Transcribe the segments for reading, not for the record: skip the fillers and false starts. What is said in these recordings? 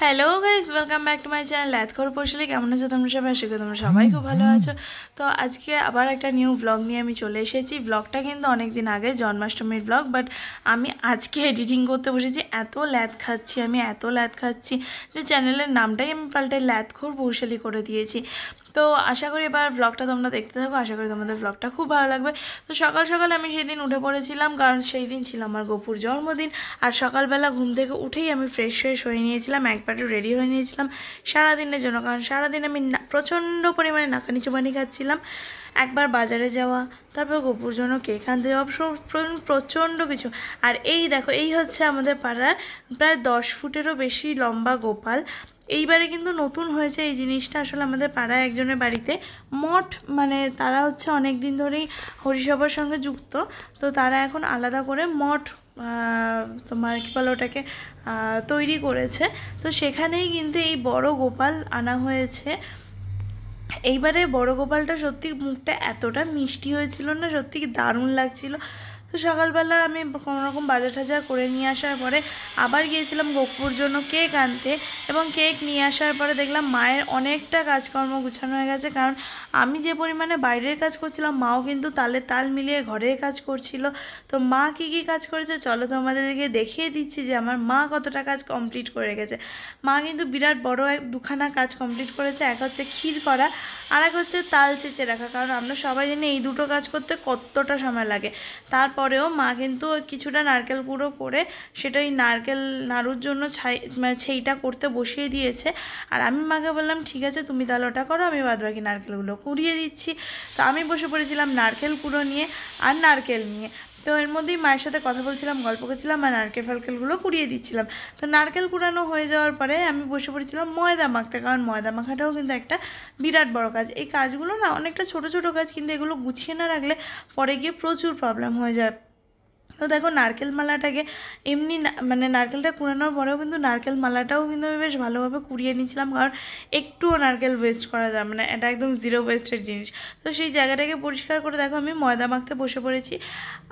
Hello guys, welcome back to my channel ল্যাথখোর পৌশালী। কেমন আছো তোমরা সবাই? আশা করি তোমরা সবাই খুব ভালো আছো। তো আজকে আবার একটা নিউ ব্লগ নিয়ে আমি চলে এসেছি। ব্লগটা কিন্তু অনেক দিন আগে, জন্মাষ্টমীর ব্লগ, বাট আমি আজকে এডিটিং করতে বসেছি। এত ল্যাথ খাচ্ছি যে চ্যানেলের নামটাই আমি পাল্টে ল্যাথখোর পৌশালী করে দিয়েছি। তো আশা করি এবার ব্লগটা তোমরা দেখতে থাকো, আশা করি তোমাদের ব্লগটা খুব ভালো লাগবে। তো সকাল সকাল আমি সেই দিন উঠে পড়েছিলাম, কারণ সেই দিন ছিল আমার গপুর জন্মদিন। আর সকালবেলা ঘুম থেকে উঠেই আমি ফ্রেশ হয়ে নিয়েছিলাম, একবারও রেডি হয়ে নিয়েছিলাম সারাদিনের জন্য, কারণ সারাদিন আমি প্রচণ্ড পরিমাণে নাকানি চুবানি খাচ্ছিলাম। একবার বাজারে যাওয়া, তারপর গপুর জন্য কেক আনতে যাওয়া, প্রচণ্ড কিছু। আর এই দেখো, এই হচ্ছে আমাদের পাড়ার প্রায় 10 ফুটেরও বেশি লম্বা গোপাল। এইবারে কিন্তু নতুন হয়েছে এই জিনিসটা। আসলে আমাদের পাড়ায় একজনের বাড়িতে মঠ, মানে তারা হচ্ছে অনেক দিন ধরেই হরিসভার সঙ্গে যুক্ত। তো তারা এখন আলাদা করে মঠ, তোমার কী বলো ওটাকে, তৈরি করেছে। তো সেখানেই কিন্তু এই বড় গোপাল আনা হয়েছে। এইবারে বড় গোপালটা সত্যি মুখটা এতটা মিষ্টি হয়েছিল না, সত্যি দারুণ লাগছিল। তো সকালবেলা আমি কোনোরকম বাজার টাজার করে নিয়ে আসার পরে আবার গিয়েছিলাম গপুর জন্য কেক আনতে, এবং কেক নিয়ে আসার পরে দেখলাম মায়ের অনেকটা কাজকর্ম গুছানো হয়ে গেছে। কারণ আমি যে পরিমাণে বাইরের কাজ করছিলাম, মাও কিন্তু তালে তাল মিলিয়ে ঘরের কাজ করছিল। তো মা কী কী কাজ করেছে চলো তোমাদেরকে দেখিয়ে দিচ্ছি যে আমার মা কতটা কাজ কমপ্লিট করে গেছে। মা কিন্তু বিরাট বড় দুখানা কাজ কমপ্লিট করেছে। এক হচ্ছে ক্ষীর করা, আর এক হচ্ছে তাল চেঁচে রাখা। কারণ আমরা সবাই জানি এই দুটো কাজ করতে কতটা সময় লাগে। তারপরেও মা কিন্তু কিছুটা নারকেল গুঁড়ো করে সেটা ওই নারকেল নাড়ুর জন্য সেইটা করতে বসিয়ে দিয়েছে। আর আমি মাকে বললাম, ঠিক আছে তুমি তাহলে ওটা করো, আমি বাদবাকি নারকেলগুলো কুড়িয়ে দিচ্ছি। তো আমি বসে পড়েছিলাম নারকেল কুড়ো নিয়ে আর নারকেল নিয়ে। তো এর মধ্যেই মায়ের সাথে কথা বলছিলাম, গল্প করছিলাম, আর নারকেল ফালকেলগুলো কুড়িয়ে দিচ্ছিলাম। তো নারকেল কুড়ানো হয়ে যাওয়ার পরে আমি বসে পড়েছিলাম ময়দা মাখতে, কারণ ময়দা মাখাটাও কিন্তু একটা বিরাট বড় কাজ। এই কাজগুলো না অনেকটা ছোট ছোট কাজ, কিন্তু এগুলো গুছিয়ে না রাখলে পরে গিয়ে প্রচুর প্রবলেম হয়ে যায়। তো দেখো নারকেল মালাটাকে এমনি মানে নারকেলটা কুড়ানোর পরেও কিন্তু নারকেল মালাটাও কিন্তু আমি বেশ ভালোভাবে কুড়িয়ে নিয়েছিলাম, কারণ একটুও নারকেল ওয়েস্ট করা যায় মানে, এটা একদম জিরো ওয়েস্টের জিনিস। তো সেই জায়গাটাকে পরিষ্কার করে দেখো আমি ময়দা মাখতে বসে পড়েছি।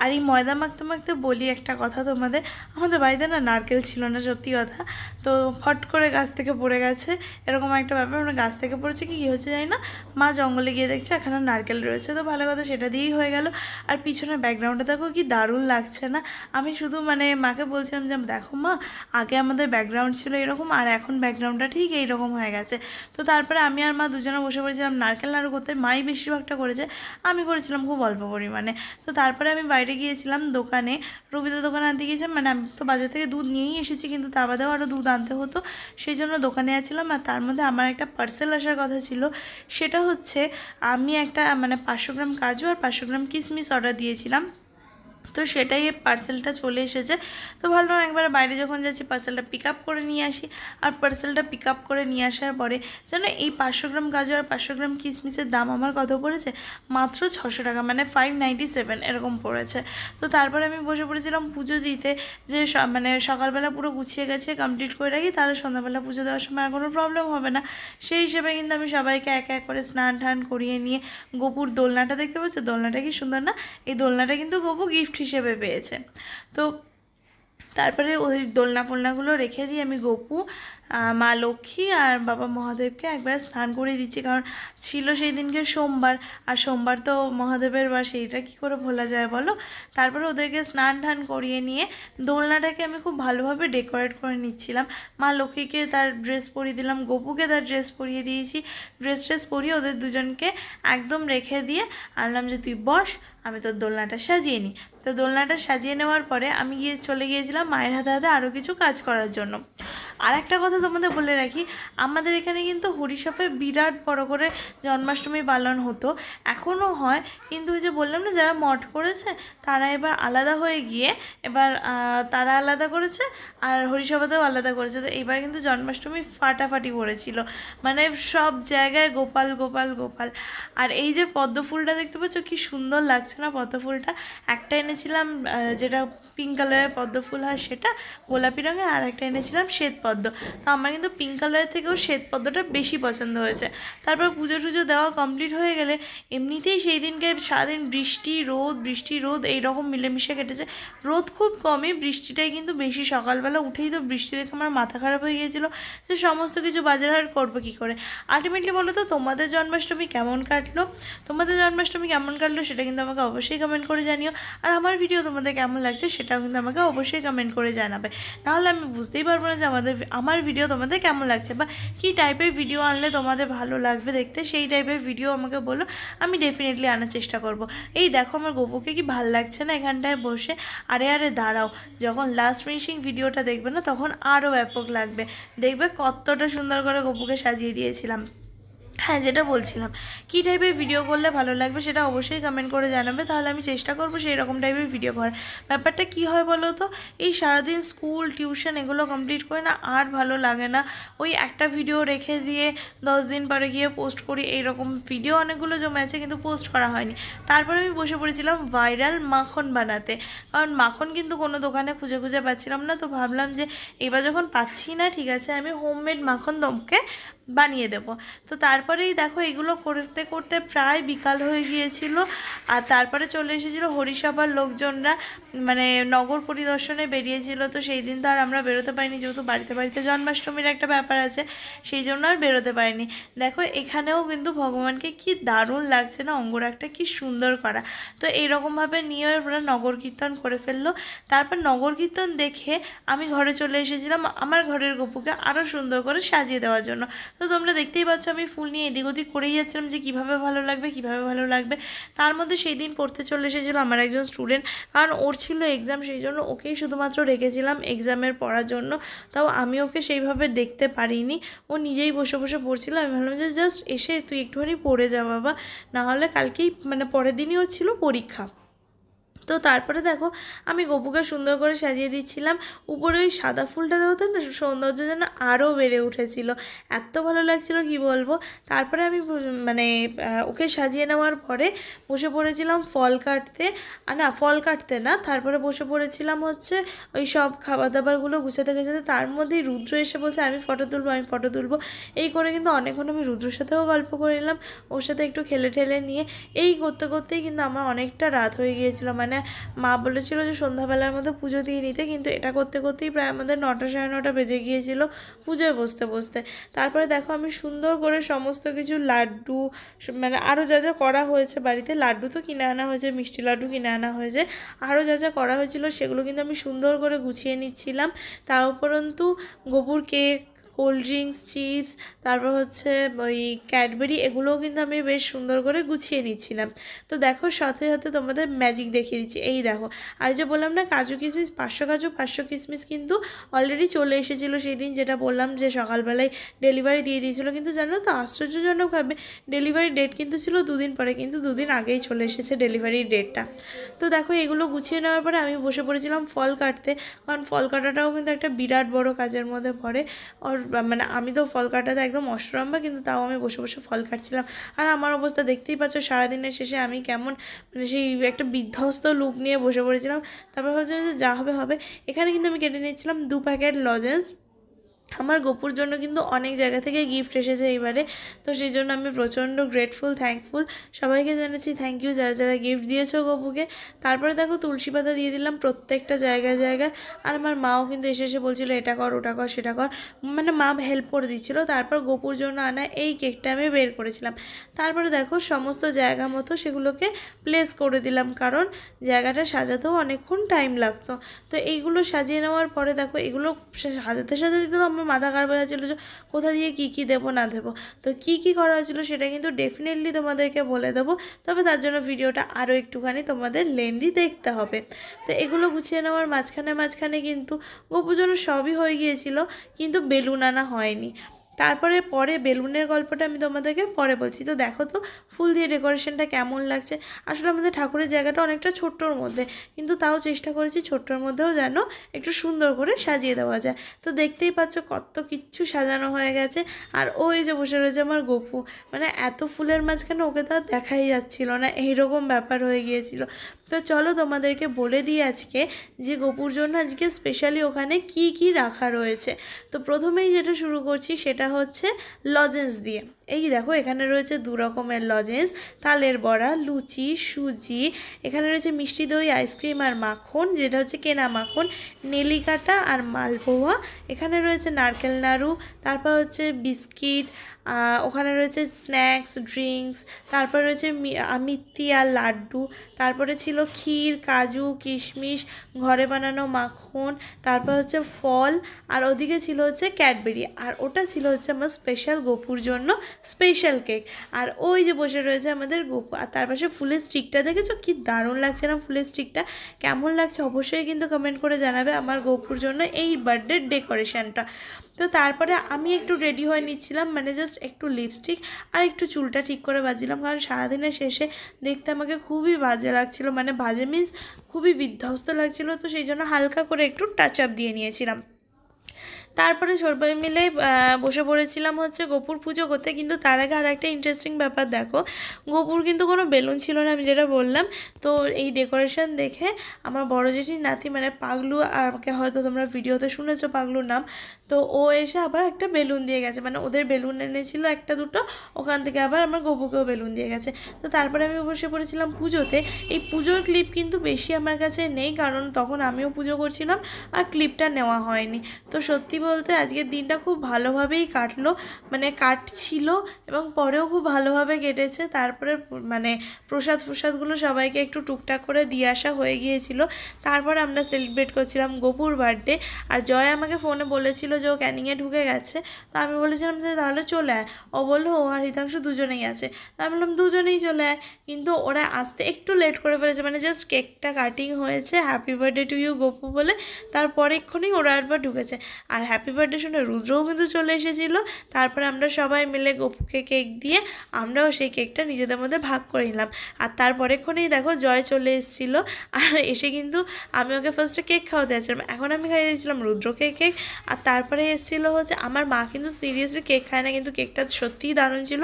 আর এই ময়দা মাখতে মাখতে বলি একটা কথা তোমাদের, আমাদের বাড়িতে না নারকেল ছিল না, সত্যি কথা। তো ফট করে গাছ থেকে পড়ে গেছে, এরকম একটা ব্যাপার। মানে গাছ থেকে পড়েছে কি হয়েছে জানি না, মা জঙ্গলে গিয়ে দেখছে এখানে নারকেল রয়েছে। তো ভালো কথা, সেটা দিয়েই হয়ে গেল। আর পিছনে ব্যাকগ্রাউন্ডটা দেখো কি দারুণ লাগছে না। আমি শুধু মানে মাকে বলছিলাম যে দেখো মা, আগে আমাদের ব্যাকগ্রাউন্ড ছিল এরকম, আর এখন ব্যাকগ্রাউন্ডটা ঠিক এইরকম হয়ে গেছে। তো তারপরে আমি আর মা দুজনে বসে পড়েছিলাম নারকেল নাড়ু করতে। মাই বেশিরভাগটা করেছে, আমি করেছিলাম খুব অল্প পরিমাণে। তো তারপরে আমি বাইরে গিয়েছিলাম দোকানে, রবিদের দোকানে আনতে গিয়েছিলাম। মানে আমি তো বাজার থেকে দুধ নিয়েই এসেছি, কিন্তু তা বাদেও আরও দুধ আনতে হতো, সেই জন্য দোকানে যাচ্ছিলাম। আর তার মধ্যে আমার একটা পার্সেল আসার কথা ছিল। সেটা হচ্ছে আমি একটা মানে 500 গ্রাম কাজু আর 500 গ্রাম কিশমিশ অর্ডার দিয়েছিলাম। তো সেটাই পার্সেলটা চলে এসেছে। তো ভাবলাম একবার বাইরে যখন যাচ্ছি পার্সেলটা পিক আপ করে নিয়ে আসি। আর পার্সেলটা পিক আপ করে নিয়ে আসার পরে যেন এই 500 গ্রাম কাজু আর 500 গ্রাম কিশমিশের দাম আমার কত পড়েছে, মাত্র 600 টাকা, মানে 597 এরকম পড়েছে। তো তারপরে আমি বসে পড়েছিলাম পুজো দিতে, যে মানে সকালবেলা পুরো গুছিয়ে গেছে কমপ্লিট করে রাখি, তাহলে সন্ধ্যাবেলা পুজো দেওয়ার সময় আর কোনো প্রবলেম হবে না। সেই হিসেবে কিন্তু আমি সবাইকে এক এক করে স্নান টান করিয়ে নিয়ে, গোপুর দোলনাটা দেখতে পাচ্ছ, দোলনাটা কি সুন্দর না? এই দোলনাটা কিন্তু গপু গিফট হিসেবে পেয়েছে। তো তারপরে ওই দোলনা ফোলনাগুলো রেখে দিয়ে আমি গপু, মা লক্ষ্মী আর বাবা মহাদেবকে একবার স্নান করিয়ে দিচ্ছি, কারণ ছিল সেই দিনকে সোমবার, আর সোমবার তো মহাদেবের বার, সেইটা কী করে ভোলা যায় বলো। তারপরে ওদেরকে স্নান টান করিয়ে নিয়ে দোলনাটাকে আমি খুব ভালোভাবে ডেকোরেট করে নিচ্ছিলাম। মা লক্ষ্মীকে তার ড্রেস পরিয়ে দিলাম, গপুকে তার ড্রেস পরিয়ে দিয়েছি। ড্রেস পরিয়ে ওদের দুজনকে একদম রেখে দিয়ে আনলাম যে তুই বস, আমি তোর দোলনাটা সাজিয়ে নিই। তো দোলনাটা সাজিয়ে নেওয়ার পরে আমি চলে গিয়েছিলাম মায়ের হাতে হাতে আরও কিছু কাজ করার জন্য। আর একটা কথা তোমাদের বলে রাখি, আমাদের এখানে কিন্তু হরিষাপে বিরাট বড় করে জন্মাষ্টমী পালন হতো, এখনও হয়। কিন্তু ওই যে বললাম না, যারা মঠ করেছে তারা এবার আলাদা হয়ে গিয়ে এবার তারা আলাদা করেছে, আর হরিসভাতেও আলাদা করেছে। তো এবার কিন্তু জন্মাষ্টমী ফাটাফাটি পড়েছিল, মানে সব জায়গায় গোপাল গোপাল গোপাল। আর এই যে পদ্ম ফুলটা দেখতে পাচ্ছ কি সুন্দর লাগছে না পদ্ম ফুলটা? একটা এনেছিলাম যেটা পিঙ্ক কালারের পদ্ম ফুল হয় সেটা গোলাপি রঙে, আর একটা এনেছিলাম শ্বেত পদ্ম। তো আমার কিন্তু পিঙ্ক কালারের থেকেও শ্বেত পদ্মটা বেশি পছন্দ হয়েছে। তারপর পুজো টুজো দেওয়া কমপ্লিট হয়ে গেলে এমনিতেই সেই দিনকে সারাদিন বৃষ্টি রোদ এইরকম মিলেমিশে কেটেছে। রোদ খুব কমই, বৃষ্টিটাই কিন্তু বেশি। সকালবেলা উঠেই তো বৃষ্টি দেখে আমার মাথা খারাপ হয়ে গিয়েছিলো যে সমস্ত কিছু বাজারহাট করবো কী করে। আলটিমেটলি বলো তো তোমাদের জন্মাষ্টমী কেমন কাটলো? সেটা কিন্তু আমাকে অবশ্যই কমেন্ট করে জানিও। আর আমার ভিডিও তোমাদের কেমন লাগছে সেটাও কিন্তু আমাকে অবশ্যই কমেন্ট করে জানাবে, নাহলে আমি বুঝতেই পারবো না যে আমার ভিডিও তোমাদের কেমন লাগছে বা কী টাইপের ভিডিও আনলে তোমাদের ভালো লাগবে দেখতে। সেই টাইপের ভিডিও আমাকে বলো, আমি ডেফিনেটলি আনার চেষ্টা করব। এই দেখো আমার গপুকে কি ভালো লাগছে না এখানটায় বসে। আরে দাঁড়াও, যখন লাস্ট ফিনিশিং ভিডিওটা দেখবে না তখন আরও ব্যাপক লাগবে, দেখবে কতটা সুন্দর করে গপুকে সাজিয়ে দিয়েছিলাম। হ্যাঁ, যেটা বলছিলাম, কী টাইপের ভিডিও করলে ভালো লাগবে সেটা অবশ্যই কমেন্ট করে জানাবে, তাহলে আমি চেষ্টা করবো সেই রকম টাইপের ভিডিও করার। ব্যাপারটা কী হয় বলো তো, এই সারাদিন স্কুল টিউশন এগুলো কমপ্লিট করে না আর ভালো লাগে না। ওই একটা ভিডিও রেখে দিয়ে 10 দিন পরে গিয়ে পোস্ট করি, এইরকম ভিডিও অনেকগুলো জমে আছে কিন্তু পোস্ট করা হয়নি। তারপরে আমি বসে পড়েছিলাম ভাইরাল মাখন বানাতে, কারণ মাখন কিন্তু কোনো দোকানে খুঁজে পাচ্ছিলাম না। তো ভাবলাম যে এবার যখন পাচ্ছি না, ঠিক আছে, আমি হোমমেড মাখন তোমাকে বানিয়ে দেবো। তো তারপরেই দেখো এগুলো করতে করতে প্রায় বিকাল হয়ে গিয়েছিল। আর তারপরে চলে এসেছিলো হরিসভার লোকজনরা, মানে নগর পরিদর্শনে বেরিয়েছিল। তো সেই দিন তো আর আমরা বেরোতে পারিনি, যেহেতু বাড়িতে জন্মাষ্টমীর একটা ব্যাপার আছে, সেই জন্য আর বেরোতে পারিনি। দেখো এখানেও কিন্তু ভগবানকে কি দারুণ লাগছে না, অঙ্গরাগটা কি সুন্দর করা। তো এইরকমভাবে নিয়ে ওরা নগর কীর্তন করে ফেললো। তারপর নগর কীর্তন দেখে আমি ঘরে চলে এসেছিলাম আমার ঘরের গপুকে আরও সুন্দর করে সাজিয়ে দেওয়ার জন্য। তো তোমরা দেখতেই পাচ্ছ আমি ফুল নিয়ে এদিক ওদিক করেই যাচ্ছিলাম যে কীভাবে ভালো লাগবে। তার মধ্যে সেই দিন পড়তে চলে এসেছিলো আমার একজন স্টুডেন্ট, কারণ ওর ছিল এক্সাম, সেই জন্য ওকেই শুধুমাত্র রেখেছিলাম এক্সামের পড়ার জন্য। তাও আমি ওকে সেইভাবে দেখতে পারিনি, ও নিজেই বসে পড়ছিল। আমি ভাবলাম যে জাস্ট এসে তুই একটুখানি পড়ে যা বাবা, নাহলে কালকেই মানে পরের দিনই ওর ছিল পরীক্ষা। তো তারপরে দেখো আমি গপুকে সুন্দর করে সাজিয়ে দিচ্ছিলাম। উপরে ওই সাদা ফুলটা দেওয়াতে না সৌন্দর্য যেন আরও বেড়ে উঠেছিল, এত ভালো লাগছিল কি বলবো। তারপরে আমি মানে ওকে সাজিয়ে নেওয়ার পরে বসে পড়েছিলাম ফল কাটতে না, তারপরে বসে পড়েছিলাম হচ্ছে ওই সব খাবার দাবারগুলো গুছাতে তার মধ্যেই রুদ্র এসে বলছে আমি ফটো তুলবো। এই করে কিন্তু অনেকক্ষণ আমি রুদ্রর সাথেও গল্প করে নিলাম, ওর সাথে একটু খেলে নিয়ে এই করতেই কিন্তু আমার অনেকটা রাত হয়ে গিয়েছিল। মানে মা বলেছিল যে সন্ধ্যাবেলার মধ্যে পুজো দিয়ে নিতে, কিন্তু এটা করতেই প্রায় আমাদের 9টা সাড়ে 9টা বেজে গিয়েছিল পুজোয় বসতে। তারপরে দেখো আমি সুন্দর করে সমস্ত কিছু লাড্ডু, মানে আরও যা করা হয়েছে বাড়িতে, লাড্ডু তো কিনে আনা হয়েছে, মিষ্টি লাড্ডু কিনে আনা হয়েছে, আরও যা করা হয়েছিল সেগুলো কিন্তু আমি সুন্দর করে গুছিয়ে নিচ্ছিলাম। তার উপরন্তু গপুর কেক, কোল্ড ড্রিঙ্কস, চিপস, তারপর হচ্ছে ওই ক্যাডবেরি, এগুলোও কিন্তু আমি বেশ সুন্দর করে গুছিয়ে নিচ্ছিলাম। তো দেখো সাথে তোমাদের ম্যাজিক দেখিয়ে দিচ্ছি, এই দেখো। আর যে বললাম না কাজু কিশমিশ 500 কাজু 500 কিশমিশ কিন্তু অলরেডি চলে এসেছিলো সেই দিন, যেটা বললাম যে সকালবেলায় ডেলিভারি দিয়ে দিয়েছিলো। কিন্তু জানো তো আশ্চর্যজনকভাবে ডেলিভারি ডেট কিন্তু ছিল 2 দিন পরে, কিন্তু 2 দিন আগেই চলে এসেছে ডেলিভারির ডেটটা। তো দেখো এগুলো গুছিয়ে নেওয়ার পরে আমি বসে পড়েছিলাম ফল কাটতে, কারণ ফল কাটাটাও কিন্তু একটা বিরাট বড় কাজের মধ্যে পড়ে। মানে আমি তো ফল কাটাতে একদম অষ্টরম্ভা, কিন্তু তাও আমি বসে ফল কাটছিলাম। আর আমার অবস্থা দেখতেই পাচ্ছ, সারাদিনের শেষে আমি কেমন মানে সেই একটা বিধ্বস্ত লুক নিয়ে বসে পড়েছিলাম। তারপর ভাবছিলাম যে যা হবে। এখানে কিন্তু আমি কেটে নিয়েছিলাম 2 প্যাকেট লজেন্স। আমার গপুর জন্য কিন্তু অনেক জায়গা থেকে গিফট এসেছে এইবারে, তো সেই জন্য আমি প্রচণ্ড গ্রেটফুল, থ্যাঙ্কফুল। সবাইকে জানাচ্ছি থ্যাংক ইউ যারা গিফট দিয়েছো গপুকে। তারপরে দেখো তুলসী পাতা দিয়ে দিলাম প্রত্যেকটা জায়গায়। আর আমার মাও কিন্তু এসে বলছিল এটা কর ওটা কর সেটা কর, মানে মা হেল্প করে দিচ্ছিলো। তারপর গপুর জন্য আনা এই কেকটা আমি বের করেছিলাম। তারপরে দেখো সমস্ত জায়গা মতো সেগুলোকে প্লেস করে দিলাম, কারণ জায়গাটা সাজাতেও অনেকক্ষণ টাইম লাগতো। তো এইগুলো সাজিয়ে নেওয়ার পরে দেখো এগুলো সাজাতে তো আমার মাথা খারাপ হয়ে যাচ্ছিলো যে কোথা দিয়ে কী দেবো না দেবো। তো কী করা হয়েছিলো সেটা কিন্তু ডেফিনেটলি তোমাদেরকে বলে দেবো, তবে তার জন্য ভিডিওটা আরও একটুখানি তোমাদের লেন্দি দেখতে হবে। তো এগুলো গুছিয়ে নেওয়ার মাঝখানে কিন্তু গপুর জন্য সবই হয়ে গিয়েছিলো, কিন্তু বেলুন আনা হয়নি। তারপরে পরে বেলুনের গল্পটা আমি তোমাদেরকে পরে বলছি। তো দেখো তো ফুল দিয়ে ডেকোরেশনটা কেমন লাগছে। আসলে আমাদের ঠাকুরের জায়গাটা অনেকটা ছোট্টর মধ্যে, কিন্তু তাও চেষ্টা করেছি ছোট্টর মধ্যেও যেন একটু সুন্দর করে সাজিয়ে দেওয়া যায়। তো দেখতেই পাচ্ছ কত কিচ্ছু সাজানো হয়ে গেছে। আর ওই যে বসে রয়েছে আমার গপু, মানে এত ফুলের মাঝখানে ওকে তো আর দেখাই যাচ্ছিল না, এইরকম ব্যাপার হয়ে গিয়েছিল। তো চলো তোমাদেরকে বলে দিই আজকে যে গপুর জন্য আজকে স্পেশালি ওখানে কি কি রাখা রয়েছে। তো প্রথমেই যেটা শুরু করছি সেটা হচ্ছে লজেন্স দিয়ে। এই দেখো এখানে রয়েছে 2 রকমের লজেন্স, তালের বড়া, লুচি, সুজি, এখানে রয়েছে মিষ্টি দই, আইসক্রিম আর মাখন, যেটা হচ্ছে কেনা মাখন, নেলিকাটা আর মালপোয়া, এখানে রয়েছে নারকেল নাড়ু, তারপর হচ্ছে বিস্কিট, ওখানে রয়েছে স্ন্যাক্স, ড্রিঙ্কস, তারপর রয়েছে মিষ্টি আর লাড্ডু, তারপরে ছিল ক্ষীর, কাজু, কিশমিশ, ঘরে বানানো মাখন, তারপর হচ্ছে ফল, আর ওদিকে ছিল হচ্ছে ক্যাডবেরি, আর ওটা ছিল হচ্ছে আমার স্পেশাল গপুর জন্য স্পেশাল কেক। আর ওই যে বসে রয়েছে আমাদের গপু, আর তার পাশে ফুলের স্টিকটা দেখেছো কি দারুণ লাগছে না? ফুলের স্টিকটা কেমন লাগছে অবশ্যই কিন্তু কমেন্ট করে জানাবে আমার গপুর জন্য এই বার্থডে ডেকোরেশনটা। তো তারপরে আমি একটু রেডি হয়ে নিচ্ছিলাম, মানে জাস্ট একটু লিপস্টিক আর একটু চুলটা ঠিক করে বাজছিলাম, কারণ সারাদিনের শেষে দেখতে আমাকে খুবই বাজে লাগছিল, মানে বাজে মিন্স খুবই বিধ্বস্ত লাগছিল। তো সেই জন্য হালকা করে একটু টাচ আপ দিয়ে নিয়েছিলাম। তারপরে সবাই মিলে বসে পড়েছিলাম হচ্ছে গপুর পুজো করতে। কিন্তু তার আগে আর একটা ইন্টারেস্টিং ব্যাপার দেখো, গপুর কিন্তু কোনো বেলুন ছিল না, আমি যেটা বললাম। তো এই ডেকোরেশন দেখে আমার বড় জেঠির নাতি মানে পাগলু, আমাকে হয়তো তোমরা ভিডিওতে শুনেছো পাগলুর নাম, তো ও এসে আবার একটা বেলুন দিয়ে গেছে, মানে ওদের বেলুন এনেছিল একটা দুটো, ওখান থেকে আবার আমার গপুকেও বেলুন দিয়ে গেছে। তো তারপরে আমি বসে পড়েছিলাম পুজোতে। এই পুজোর ক্লিপ কিন্তু বেশি আমার কাছে নেই, কারণ তখন আমিও পুজো করছিলাম আর ক্লিপটা নেওয়া হয়নি। তো সত্যি বলতে আজকের দিনটা খুব ভালোভাবেই কাটলো, মানে কাটছিল এবং পরেও খুব ভালোভাবে কেটেছে। তারপরে মানে প্রসাদগুলো সবাইকে একটু টুকটাক করে দিয়ে আসা হয়ে গিয়েছিল। তারপর আমরা সেলিব্রেট করছিলাম গপুর বার্থডে। আর জয় আমাকে ফোনে বলেছিল যে ও ক্যানিংয়ে ঢুকে গেছে, তো আমি বলেছিলাম যে তাহলে চলে আয়। ও বললো ও আর হিতাংশু দুজনেই আছে। তো আমি বললাম দুজনেই চলে আয়, কিন্তু ওরা আসতে একটু লেট করে ফেলেছে, মানে জাস্ট কেকটা কাটিং হয়েছে happy birthday to you Gopu বলে, তারপরে এক্ষুনি ওরা একবার ঢুকেছে। আর হ্যাপি বার্থডে শুনে রুদ্রও কিন্তু চলে এসেছিলো। তারপরে আমরা সবাই মিলে গপুকে কেক দিয়ে আমরাও সেই কেকটা নিজেদের মধ্যে ভাগ করে নিলাম। আর তারপরেক্ষণেই দেখো জয় চলে এসেছিলো, আর এসে কিন্তু আমি ওকে ফার্স্টে কেক খাওয়াতে যাচ্ছিলাম, এখন আমি খাইয়ে দিয়েছিলাম রুদ্রকে কেক। আর তারপরে এসেছিলো হচ্ছে আমার মা, কিন্তু সিরিয়াসলি কেক খায় না, কিন্তু কেকটা সত্যিই দারুণ ছিল।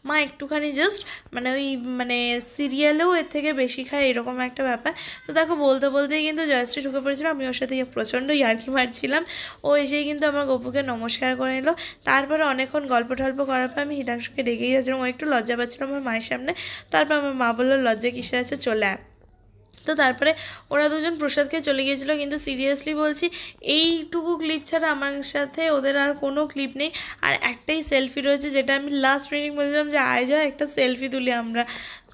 মা একটুখানি জাস্ট মানে ওই মানে সিরিয়ালেও এর থেকে বেশি খায় এরকম একটা ব্যাপার। তো দেখো বলতে বলতেই কিন্তু জয়শ্রী ঢুকে পড়েছিল, আমি ওর সাথে প্রচণ্ড ইয়ার্কি মারছিলাম। ও এসেই কিন্তু আমার গপুকে নমস্কার করে নিল। তারপরে অনেকক্ষণ গল্প টল্প করার পর আমি হিতাংশুকে ডেকেই যাচ্ছিলাম, ও একটু লজ্জা পাচ্ছিল আমার মায়ের সামনে। তারপর আমার মা বললো লজ্জা কিসের আছে, চলে আয়। তো তারপরে ওরা দুজন প্রসাদ খেয়ে চলে গিয়েছিলো। কিন্তু সিরিয়াসলি বলছি এইটুকু ক্লিপ ছাড়া আমার সাথে ওদের আর কোনো ক্লিপ নেই। আর একটাই সেলফি রয়েছে, যেটা আমি লাস্ট মিনিট বলছিলাম যে আয় যায় একটা সেলফি তুলি আমরা,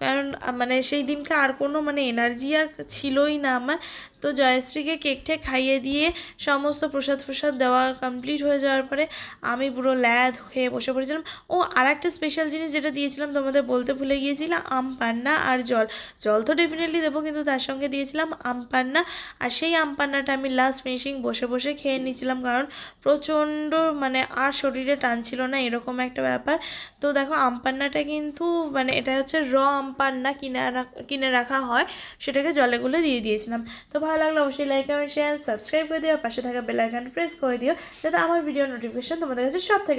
কারণ মানে সেই দিনকে আর কোনো মানে এনার্জি আর ছিলই না আমার। তো জয়শ্রীকে কেকটা খাইয়ে দিয়ে সমস্ত প্রসাদ দেওয়া কমপ্লিট হয়ে যাওয়ার পরে আমি পুরো ল্যাদ খেয়ে বসে পড়েছিলাম। ও আর একটা স্পেশাল জিনিস যেটা দিয়েছিলাম তোমাদের বলতে ভুলে গিয়েছিলাম, আম পান্না আর জল। জল তো ডেফিনেটলি দেবো, কিন্তু তার সঙ্গে দিয়েছিলাম আম পান্না। আর সেই আম পান্নাটা আমি লাস্ট ফিনিশিং বসে বসে খেয়ে নিচ্ছিলাম, কারণ প্রচণ্ড মানে আর শরীরে টানছিল না এরকম একটা ব্যাপার। তো দেখো আম পান্নাটা কিন্তু মানে এটা হচ্ছে র আম পান্না, কিনে রাখা হয়, সেটাকে জলে গুলে দিয়ে দিয়েছিলাম। তো ভালো লাগলো অবশ্যই লাইক কমেন্ট শেয়ার সাবস্ক্রাইব করে দিও, পাশে থাকা বেল আইকন প্রেস করে দিও, যাতে আমার ভিডিও নোটিফিকেশন তোমাদের কাছে সব থেকে